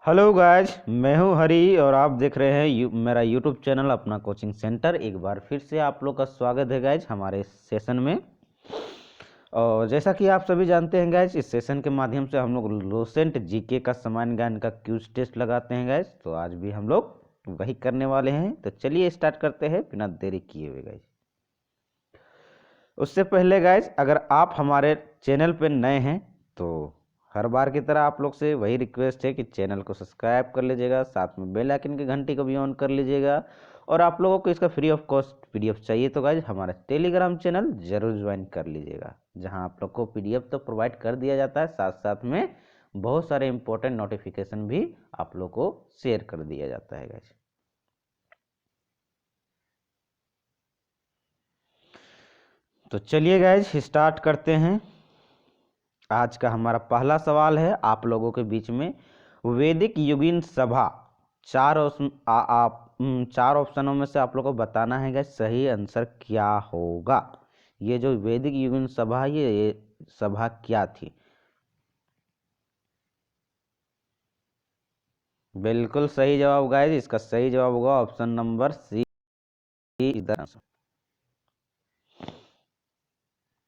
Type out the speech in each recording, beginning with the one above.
Hello guys, मैं हूं हरी और आप देख रहे हैं मेरा यूट्यूब चैनल अपना कोचिंग सेंटर। एक बार फिर से आप लोग का स्वागत है गाइज हमारे सेशन में। और जैसा कि आप सभी जानते हैं गाइज, इस सेशन के माध्यम से हम लोग लोसेंट जीके का सामान्य ज्ञान का क्यूज टेस्ट लगाते हैं गाइज। तो आज भी हम लोग वही करने वाले हैं। तो चलिए स्टार्ट करते हैं बिना देरी किए हुए गाइज। उससे पहले गाइज, अगर आप हमारे चैनल पर नए हैं तो हर बार की तरह आप लोग से वही रिक्वेस्ट है कि चैनल को सब्सक्राइब कर लीजिएगा, साथ में बेल आइकन की घंटी को भी ऑन कर लीजिएगा। और आप लोगों को इसका फ्री ऑफ कॉस्ट पीडीएफ चाहिए तो गाइज हमारा टेलीग्राम चैनल जरूर ज्वाइन कर लीजिएगा, जहां आप लोग को पीडीएफ तो प्रोवाइड कर दिया जाता है, साथ साथ में बहुत सारे इंपॉर्टेंट नोटिफिकेशन भी आप लोग को शेयर कर दिया जाता है गाइज। तो चलिए गाइज स्टार्ट करते हैं। आज का हमारा पहला सवाल है आप लोगों के बीच में। वैदिक युगीन सभा, चार ऑप्शनों में से आप लोगों को बताना है कि सही आंसर क्या होगा। ये जो वैदिक युगीन सभा, ये सभा क्या थी? बिल्कुल सही जवाब गाइस, इसका सही जवाब होगा ऑप्शन नंबर सी। इधर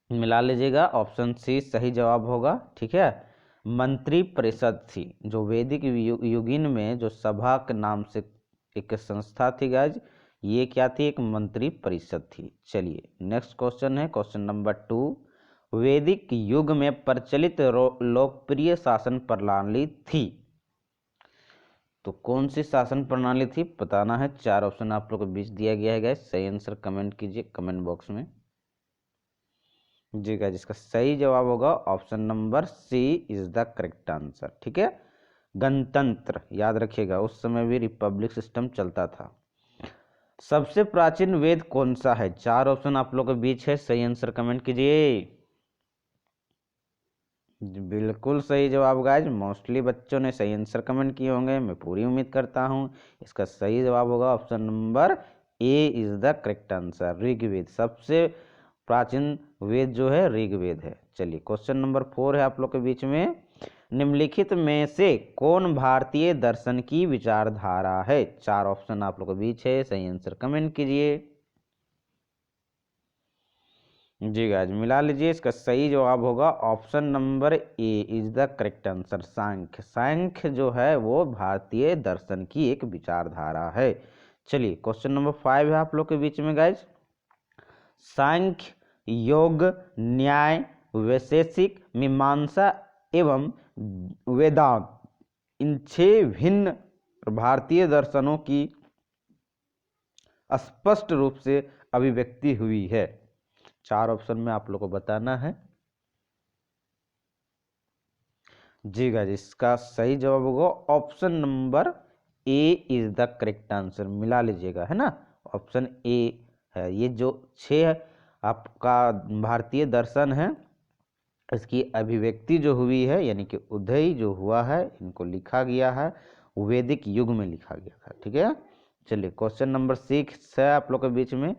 मिला लीजिएगा, ऑप्शन सी सही जवाब होगा। ठीक है, मंत्री परिषद थी जो वैदिक युगीन में जो सभा के नाम से एक संस्था थी गाइज, ये क्या थी? एक मंत्री परिषद थी। चलिए नेक्स्ट क्वेश्चन है क्वेश्चन नंबर 2। वैदिक युग में प्रचलित लोकप्रिय शासन प्रणाली थी, तो कौन सी शासन प्रणाली थी बताना है। चार ऑप्शन आप लोग को बीच दिया गया है गाइज, सही आंसर कमेंट कीजिए कमेंट बॉक्स में। जी गाइस, जिसका सही जवाब होगा option number C is the correct answer. ठीक है, गणतंत्र याद रखिएगा, उस समय भी रिपब्लिक सिस्टम चलता था। सबसे प्राचीन वेद कौन सा है? चार ऑप्शन आप लोगों के बीच है, सही आंसर कमेंट कीजिए। बिल्कुल सही जवाब गाइज, मोस्टली बच्चों ने सही आंसर कमेंट किए होंगे, मैं पूरी उम्मीद करता हूं। इसका सही जवाब होगा option number A is the correct answer, Rigveda. सबसे प्राचीन वेद जो है ऋग्वेद है। चलिए क्वेश्चन नंबर 4 है आप लोग के बीच में। निम्नलिखित में से कौन भारतीय दर्शन की विचारधारा है? चार ऑप्शन आप लोग के बीच है, सही आंसर कमेंट कीजिए। जी गाइज मिला लीजिए, इसका सही जवाब होगा option number A is the correct answer, Sankhya. Sankhya जो है वो भारतीय दर्शन की एक विचारधारा है। चलिए क्वेश्चन नंबर 5 है आप लोग के बीच में गाइज। सांख्य, योग, न्याय, वैशेषिक, मीमांसा एवं वेदांत, इन 6 भिन्न भारतीय दर्शनों की स्पष्ट रूप से अभिव्यक्ति हुई है। चार ऑप्शन में आप लोग को बताना है। जी गाइस, इसका सही जवाब होगा option number A is the correct answer, मिला लीजिएगा, है ना। ऑप्शन ए है। ये जो 6 आपका भारतीय दर्शन है, इसकी अभिव्यक्ति जो हुई है यानी कि उदय जो हुआ है, इनको लिखा गया है वैदिक युग में लिखा गया था। ठीक है, चलिए क्वेश्चन नंबर 6 है आप लोग के बीच में।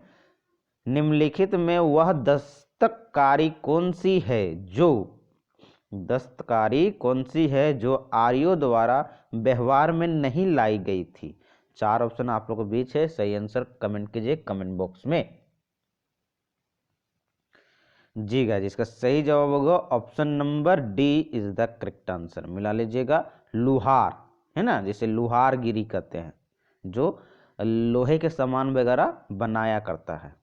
निम्नलिखित में वह दस्तकारी कौन सी है जो आर्यों द्वारा व्यवहार में नहीं लाई गई थी? चार ऑप्शन आप लोगों के बीच है, सही आंसर कमेंट कीजिए कमेंट बॉक्स में। जी गाइस, इसका सही जवाब होगा option number D is the correct answer, मिला लीजिएगा। लुहार, है ना, जिसे लुहारगिरी कहते हैं, जो लोहे के सामान वगैरह बनाया करता है।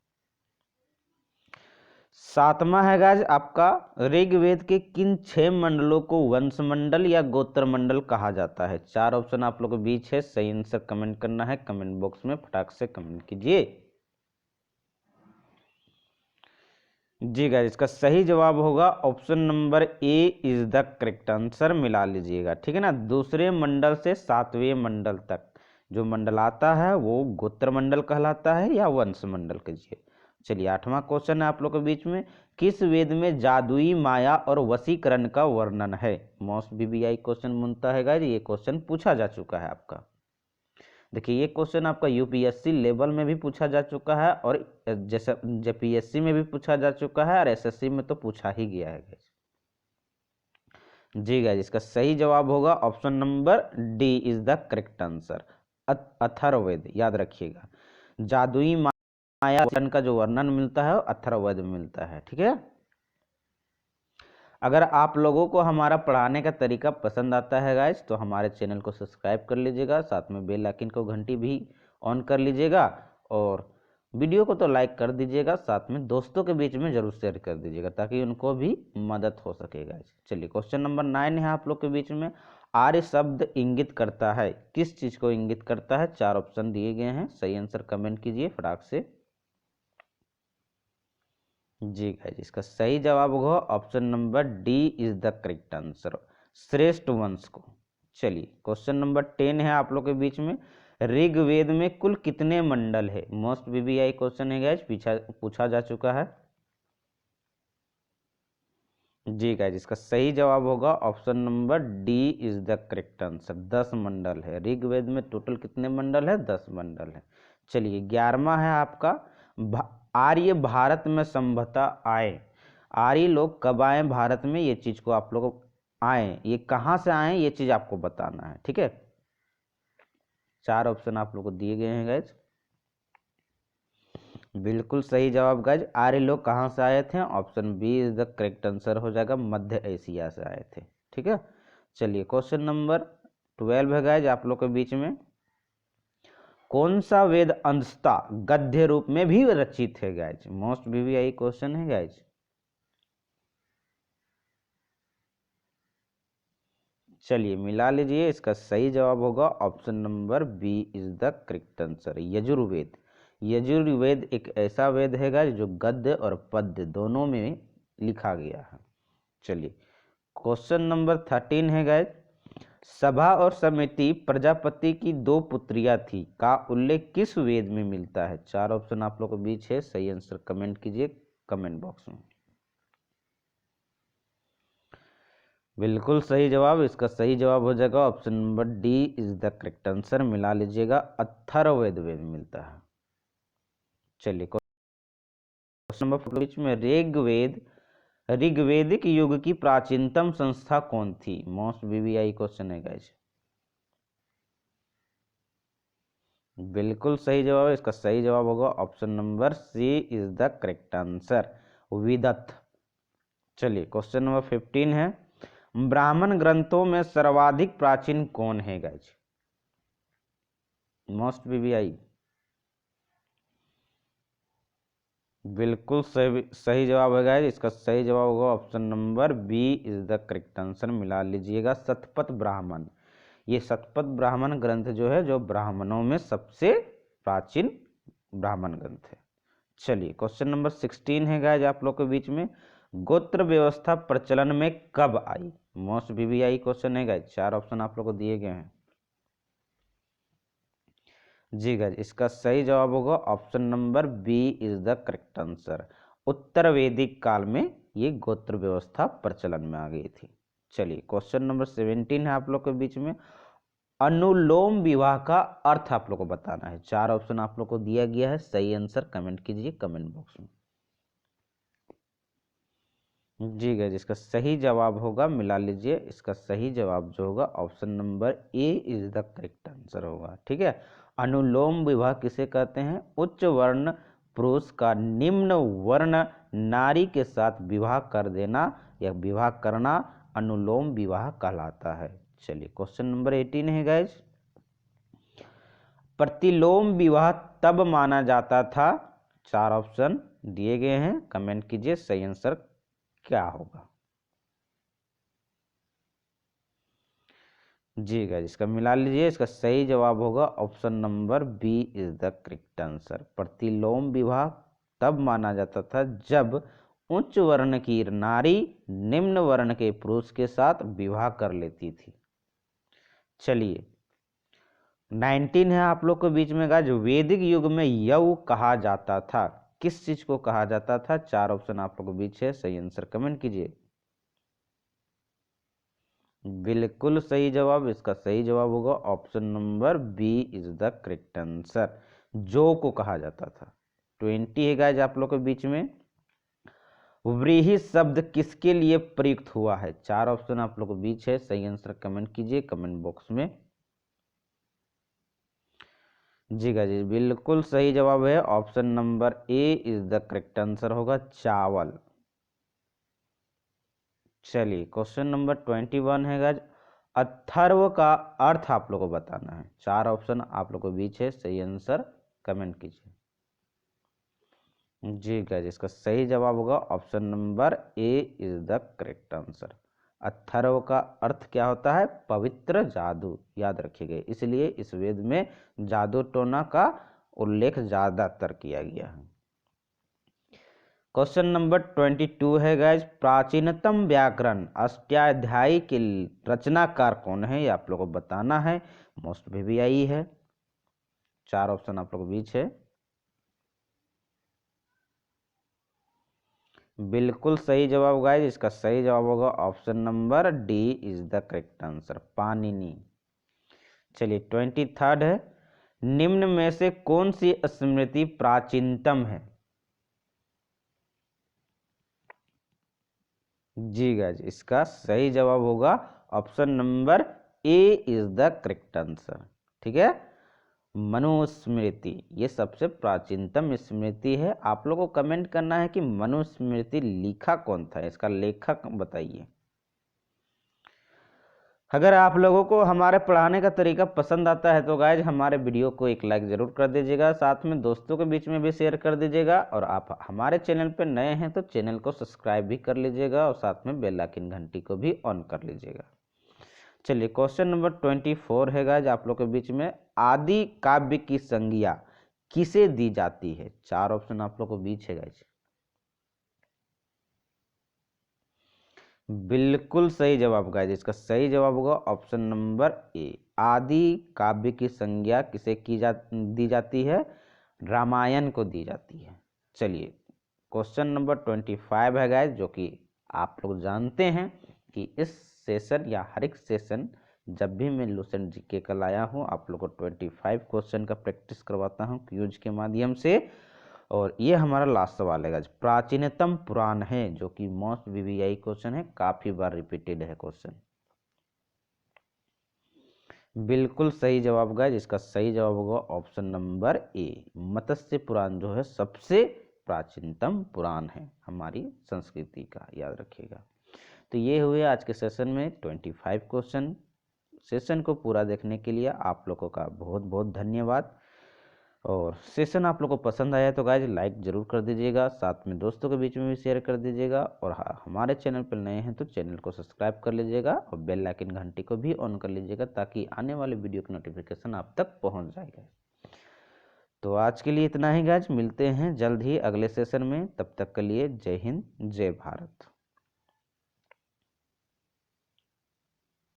7वां है गाइस आपका, ऋग्वेद के किन 6 मंडलों को वंश मंडल या गोत्र मंडल कहा जाता है? चार ऑप्शन आप लोगों के बीच है, सही आंसर कमेंट करना है कमेंट बॉक्स में, फटाक से कमेंट कीजिए। जी गाइस, इसका सही जवाब होगा option number A is the correct answer, मिला लीजिएगा। ठीक है ना, दूसरे मंडल से 7वें मंडल तक जो मंडल आता है वो गोत्र मंडल कहलाता है या वंश मंडल कहिए। चलिए 8वां क्वेश्चन है आप लोग के बीच में। किस वेद में जादुई माया और वशीकरण का वर्णन है? मोस्ट बीबीआई क्वेश्चन बनता है गाइस, ये क्वेश्चन पूछा जा चुका है आपका। देखिए ये क्वेश्चन आपका यूपीएससी लेवल में भी पूछा जा चुका है, और जैसे जेपीएससी में भी पूछा जा चुका है, और एसएससी में तो पूछा ही गया है। जी गाइस, इसका सही जवाब होगा option number D is the correct answer, Atharvaveda. याद रखिएगा, जादुई माया का जो वर्णन मिलता है वो अथर्ववेद में मिलता है। ठीक है, अगर आप लोगों को हमारा पढ़ाने का तरीका पसंद आता है गाइस, तो हमारे चैनल को सब्सक्राइब कर लीजिएगा, साथ में बेल आइकन को घंटी भी ऑन कर लीजिएगा, और वीडियो को तो लाइक कर दीजिएगा, साथ में दोस्तों के बीच में जरूर शेयर कर दीजिएगा ताकि उनको भी मदद हो सके गाइस। चलिए, क्वेश्चन नंबर 9 है आप लोग के बीच में। आर्य शब्द इंगित करता है, किस चीज को इंगित करता है? 4 ऑप्शन दिए गए हैं, सही आंसर कमेंट कीजिए फटाक से। जी गाइस, इसका सही जवाब होगा option number D is the correct answer, श्रेष्ठ वंश को। चलिए, क्वेश्चन नंबर 10 है आप लोग के बीच में। ऋग्वेद में कुल कितने मंडल है? मोस्ट वीवीआई क्वेश्चन है गाइस, पूछा जा चुका है। जी गाइस, इसका सही जवाब होगा option number D is the correct answer, 10 मंडल है। ऋग्वेद में टोटल कितने मंडल है? 10 मंडल है। चलिए, 11वां है आपका, आर्य भारत में संभवतः आए। आर्य लोग कब आए भारत में, ये चीज को आप लोग आए, ये कहाँ से आए, ये चीज आपको बताना है। ठीक है, 4 ऑप्शन आप लोग को दिए गए हैं गाइज। बिल्कुल सही जवाब गाइज, आर्य लोग कहाँ से आए थे? Option B is the correct answer हो जाएगा, मध्य एशिया से आए थे। ठीक है, चलिए क्वेश्चन नंबर 12 है गाइज आप लोग के बीच में। कौन सा वेद अंशतः गद्य रूप में भी रचित है गाइज? मोस्ट वीवीआई क्वेश्चन है गाइज। चलिए मिला लीजिए, इसका सही जवाब होगा option number B is the correct answer, Yajurveda. Yajurveda एक ऐसा वेद है गाइज जो गद्य और पद्य दोनों में लिखा गया है। चलिए, क्वेश्चन नंबर 13 है गाइज। सभा और समिति प्रजापति की 2 पुत्रियां थी का उल्लेख किस वेद में मिलता है? 4 ऑप्शन आप लोग के बीच है, सही आंसर कमेंट कीजिए कमेंट बॉक्स में। बिल्कुल सही जवाब, इसका सही जवाब हो जाएगा option number D is the correct answer, मिला लीजिएगा, अथर्ववेद वेद मिलता है। चलिए, क्वेश्चन नंबर बीच में, ऋग्वेदिक युग की प्राचीनतम संस्था कौन थी? मोस्ट वीवीआई क्वेश्चन है गाइस। बिल्कुल सही जवाब है, इसका सही जवाब होगा option number C is the correct answer, Vidatha. चलिए, क्वेश्चन नंबर 15 है। ब्राह्मण ग्रंथों में सर्वाधिक प्राचीन कौन है गाइज? Most VVI. बिल्कुल सही जवाब है गाइज, इसका सही जवाब होगा option number B is the correct answer, मिला लीजिएगा, शतपथ ब्राह्मण। ये शतपथ ब्राह्मण ग्रंथ जो है, जो ब्राह्मणों में सबसे प्राचीन ब्राह्मण ग्रंथ है। चलिए, क्वेश्चन नंबर 16 है गाइज आप लोग के बीच में। गोत्र व्यवस्था प्रचलन में कब आई? मोस्ट वीवीआई क्वेश्चन है गाइज, 4 ऑप्शन आप लोग को दिए गए हैं। जी गाइज, इसका सही जवाब होगा option number B is the correct answer, उत्तर वैदिक काल में ये गोत्र व्यवस्था प्रचलन में आ गई थी। चलिए, क्वेश्चन नंबर 17 है आप लोग के बीच में। अनुलोम विवाह का अर्थ आप लोग को बताना है। 4 ऑप्शन आप लोग को दिया गया है, सही आंसर कमेंट कीजिए कमेंट बॉक्स में। जी गाइस, इसका सही जवाब होगा, मिला लीजिए, इसका सही जवाब जो होगा option number A is the correct answer होगा। ठीक है, अनुलोम विवाह किसे कहते हैं? उच्च वर्ण पुरुष का निम्न वर्ण नारी के साथ विवाह कर देना या विवाह करना अनुलोम विवाह कहलाता है। चलिए, क्वेश्चन नंबर 18 है गाइस। प्रतिलोम विवाह तब माना जाता था, 4 ऑप्शन दिए गए हैं, कमेंट कीजिए सही आंसर क्या होगा। जी गाइस, इसका मिला लीजिए, इसका सही जवाब होगा option number B is the correct answer, प्रतिलोम विवाह तब माना जाता था जब उच्च वर्ण की नारी निम्न वर्ण के पुरुष के साथ विवाह कर लेती थी। चलिए, 19 है आप लोग के बीच में गाइस। वैदिक युग में यव कहा जाता था, किस चीज को कहा जाता था? 4 ऑप्शन आप लोग के बीच है, सही आंसर कमेंट कीजिए। बिल्कुल सही जवाब, इसका सही जवाब होगा option number B is the correct answer, जो को कहा जाता था। 20 है गाइस आप लोग के बीच में। व्रीहि शब्द किसके लिए प्रयुक्त हुआ है? 4 ऑप्शन आप लोगों को बीच है, सही आंसर कमेंट कीजिए कमेंट बॉक्स में। जी गाजी बिल्कुल सही जवाब है, option number A is the correct answer होगा, चावल। चलिए क्वेश्चन नंबर 21 है गाज, अथर्व का अर्थ आप लोगों को बताना है। 4 ऑप्शन आप लोगों को बीच है, सही आंसर कमेंट कीजिए। जी गाइस इसका सही जवाब होगा option number A is the correct answer. Atharva का अर्थ क्या होता है? पवित्र जादू, याद रखिएगा, इसलिए इस वेद में जादू टोना का उल्लेख ज्यादातर किया गया है। क्वेश्चन नंबर 22 है गाइस, प्राचीनतम व्याकरण अष्टाध्यायी के रचनाकार कौन है? ये आप लोगों को बताना है, मोस्ट वीवीआई है। 4 ऑप्शन आप लोगों को बीच है। बिल्कुल सही जवाब गाइस, इसका सही जवाब होगा option number D is the correct answer, Panini. चलिए 23 है, निम्न में से कौन सी स्मृति प्राचीनतम है? जी गाइस इसका सही जवाब होगा option number A is the correct answer. ठीक है, मनुस्मृति ये सबसे प्राचीनतम स्मृति है। आप लोगों को कमेंट करना है कि मनुस्मृति लिखा कौन था, इसका लेखक बताइए। अगर आप लोगों को हमारे पढ़ाने का तरीका पसंद आता है तो गाइज हमारे वीडियो को एक लाइक ज़रूर कर दीजिएगा, साथ में दोस्तों के बीच में भी शेयर कर दीजिएगा, और आप हमारे चैनल पर नए हैं तो चैनल को सब्सक्राइब भी कर लीजिएगा और साथ में बेल आइकन घंटी को भी ऑन कर लीजिएगा। चलिए क्वेश्चन नंबर 24 है गाइज आप लोग के बीच में, आदि काव्य की संज्ञा किसे दी जाती है? 4 ऑप्शन आप लोग को बीच है गाइज। बिल्कुल सही जवाब गाइज, इसका सही जवाब होगा ऑप्शन नंबर ए, आदि काव्य की संज्ञा किसे दी जाती है? रामायण को दी जाती है। चलिए क्वेश्चन नंबर 25 है गाइज, जो कि आप लोग जानते हैं कि इस सेशन या हर एक सेशन जब भी मैं लुसेंट जीके का लाया हूँ आप लोग को 25 क्वेश्चन का प्रैक्टिस करवाता हूँ क्यूज के माध्यम से। और ये हमारा लास्ट सवाल है, प्राचीनतम पुराण है, जो कि मोस्ट वीवीआई क्वेश्चन है, काफी बार रिपीटेड है क्वेश्चन। बिल्कुल सही जवाब गाइस, इसका सही जवाब होगा ऑप्शन नंबर ए, मत्स्य पुराण जो है सबसे प्राचीनतम पुराण है हमारी संस्कृति का, याद रखिएगा। तो ये हुए आज के सेशन में 25 क्वेश्चन। सेशन को पूरा देखने के लिए आप लोगों का बहुत बहुत धन्यवाद। और सेशन आप लोगों को पसंद आया तो गाइज लाइक ज़रूर कर दीजिएगा, साथ में दोस्तों के बीच में भी शेयर कर दीजिएगा, और हमारे चैनल पर नए हैं तो चैनल को सब्सक्राइब कर लीजिएगा और बेल आइकन घंटी को भी ऑन कर लीजिएगा ताकि आने वाले वीडियो की नोटिफिकेशन आप तक पहुंच जाएगा। तो आज के लिए इतना ही गाइज, मिलते हैं जल्द ही अगले सेशन में, तब तक के लिए जय हिंद जय भारत।